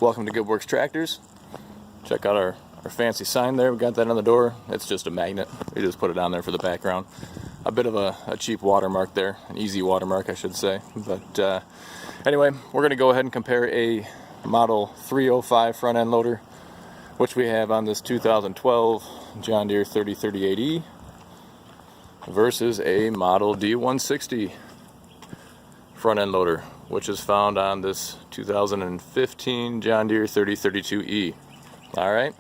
welcome to Good Works Tractors. Check out our fancy sign there. We got that on the door. It's just a magnet. We just put it on there for the background. A bit of a cheap watermark there, an easy watermark I should say. But anyway, we're going to go ahead and compare a Model 305 front end loader, which we have on this 2012 John Deere 3038E, versus a Model D160 front end loader, which is found on this 2015 John Deere 3032E. Alright,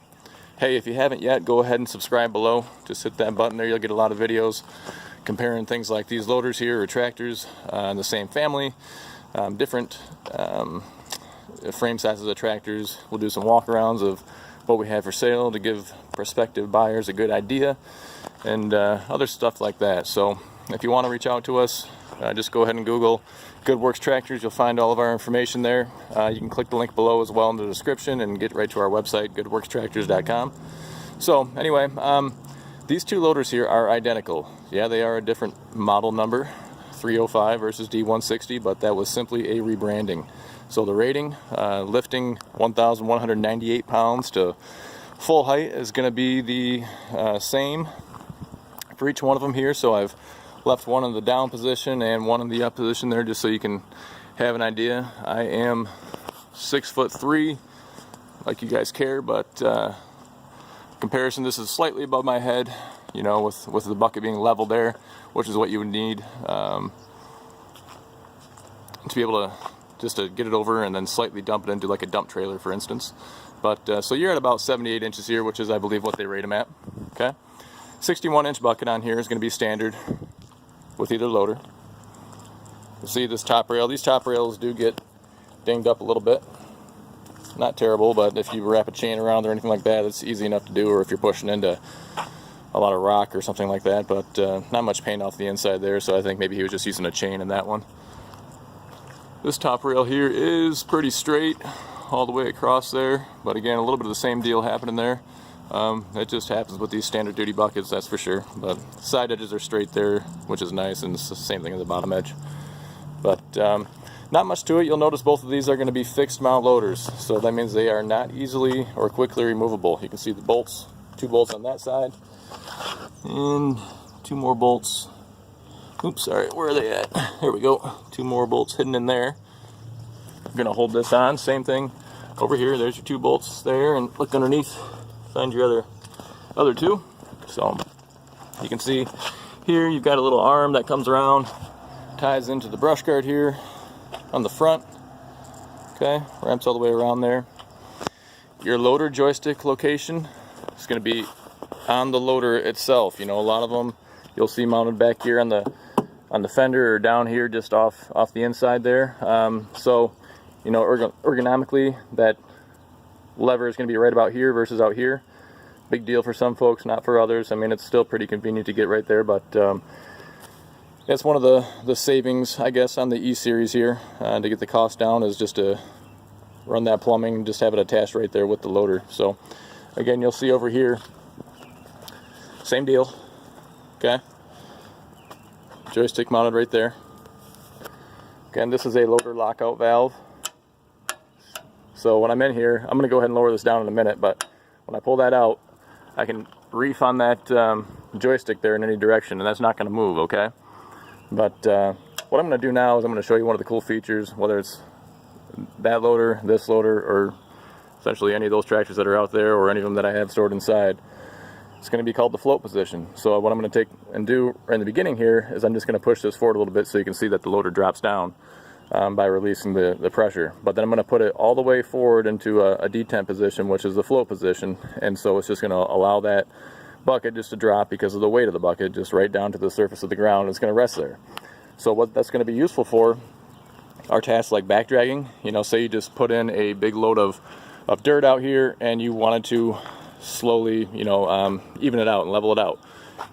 hey, if you haven't yet, go ahead and subscribe below. Just hit that button there. You'll get a lot of videos comparing things like these loaders here, or tractors in the same family, different frame sizes of tractors. We'll do some walkarounds of what we have for sale to give prospective buyers a good idea, and other stuff like that. So if you want to reach out to us, just go ahead and Google Good Works Tractors. You'll find all of our information there. You can click the link below as well in the description and get right to our website, goodworkstractors.com. So anyway, these two loaders here are identical. Yeah, they are a different model number, 305 versus D160, but that was simply a rebranding. So the rating, lifting 1,198 pounds to full height, is going to be the same for each one of them here. So I've left one in the down position and one in the up position there, just so you can have an idea. I am 6'3", like you guys care, but comparison, this is slightly above my head, you know, with the bucket being level there, which is what you would need to be able to just to get it over and then slightly dump it into like a dump trailer, for instance. But so you're at about 78 inches here, which is, I believe, what they rate them at. Okay, 61-inch bucket on here is going to be standard with either loader. You see this top rail. These top rails do get dinged up a little bit. Not terrible, but if you wrap a chain around or anything like that, it's easy enough to do, or if you're pushing into a lot of rock or something like that. But not much paint off the inside there, so I think maybe he was just using a chain in that one. This top rail here is pretty straight all the way across there, but again, a little bit of the same deal happening there. It just happens with these standard duty buckets, that's for sure. But side edges are straight there, which is nice, and it's the same thing at the bottom edge. But not much to it. You'll notice both of these are going to be fixed mount loaders, so that means they are not easily or quickly removable. You can see the bolts, 2 bolts on that side, and 2 more bolts. Oops, sorry, where are they at? There we go. 2 more bolts hidden in there. I'm going to hold this on. Same thing over here. There's your 2 bolts there, and look underneath. Find your other 2. So you can see here you've got a little arm that comes around, ties into the brush guard here on the front. Okay, ramps all the way around there. Your loader joystick location is going to be on the loader itself. You know, a lot of them you'll see mounted back here on the fender, or down here just off the inside there. So you know, ergonomically, that lever is going to be right about here versus out here. Big deal for some folks, not for others. I mean, it's still pretty convenient to get right there, but that's one of the savings, I guess, on the E-Series here, to get the cost down, is just to run that plumbing, just have it attached right there with the loader. So again, you'll see over here, same deal. Okay, joystick mounted right there. Again, this is a loader lockout valve. So when I'm in here, I'm going to go ahead and lower this down in a minute, but when I pull that out, I can reef on that joystick there in any direction, and that's not going to move, okay? But what I'm going to do now is I'm going to show you one of the cool features, whether it's that loader, this loader, or essentially any of those tractors that are out there, or any of them that I have stored inside. It's going to be called the float position. So what I'm going to take and do in the beginning here is I'm just going to push this forward a little bit so you can see that the loader drops down by releasing the pressure. But then I'm going to put it all the way forward into a detent position, which is the float position. And so it's just going to allow that bucket just to drop, because of the weight of the bucket, just right down to the surface of the ground. It's going to rest there. So what that's going to be useful for are tasks like back dragging. You know, say you just put in a big load of dirt out here and you wanted to slowly, you know, even it out and level it out.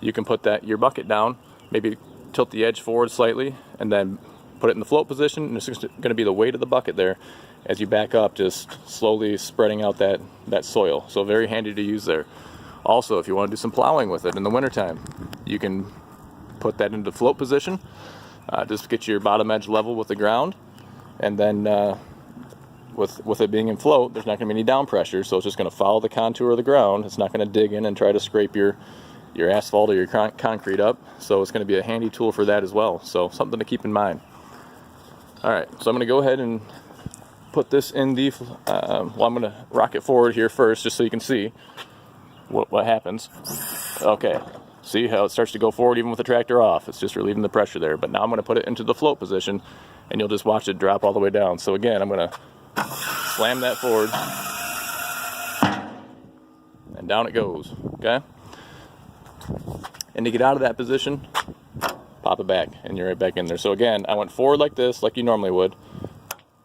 You can put your bucket down, maybe tilt the edge forward slightly, and then put it in the float position, and it's just going to be the weight of the bucket there as you back up, just slowly spreading out that soil. So very handy to use there. Also, if you want to do some plowing with it in the wintertime, you can put that into float position, just get your bottom edge level with the ground, and then with it being in float, there's not going to be any down pressure, so it's just going to follow the contour of the ground. It's not going to dig in and try to scrape your asphalt or your concrete up. So it's going to be a handy tool for that as well. So something to keep in mind. All right, so I'm going to go ahead and put this in the, well, I'm going to rock it forward here first just so you can see what happens. Okay, see how it starts to go forward even with the tractor off. It's just relieving the pressure there. But now I'm going to put it into the float position, and you'll just watch it drop all the way down. So again, I'm going to slam that forward, and down it goes, okay? And to get out of that position, pop it back, and you're right back in there. So again, I went forward like this, like you normally would.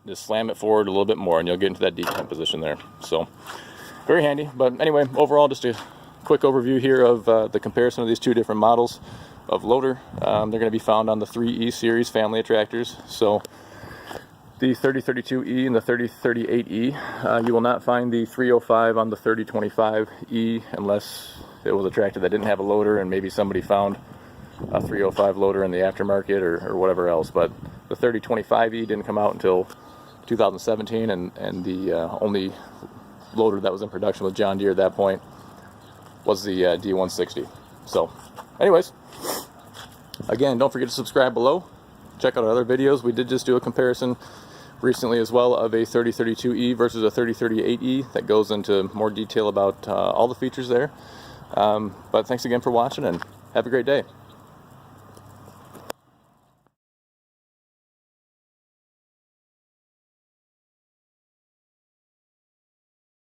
Just slam it forward a little bit more, and you'll get into that detent position there. So, very handy. But anyway, overall, just a quick overview here of the comparison of these two different models of loader. They're going to be found on the 3E series family of tractors. So, the 3032E and the 3038E. You will not find the 305 on the 3025E unless it was a tractor that didn't have a loader and maybe somebody found a 305 loader in the aftermarket or whatever else. But the 3025E didn't come out until 2017, and the only loader that was in production with John Deere at that point was the D160. So anyways, again, don't forget to subscribe below. Check out our other videos. We did just do a comparison recently as well of a 3032E versus a 3038E that goes into more detail about all the features there. But thanks again for watching, and have a great day.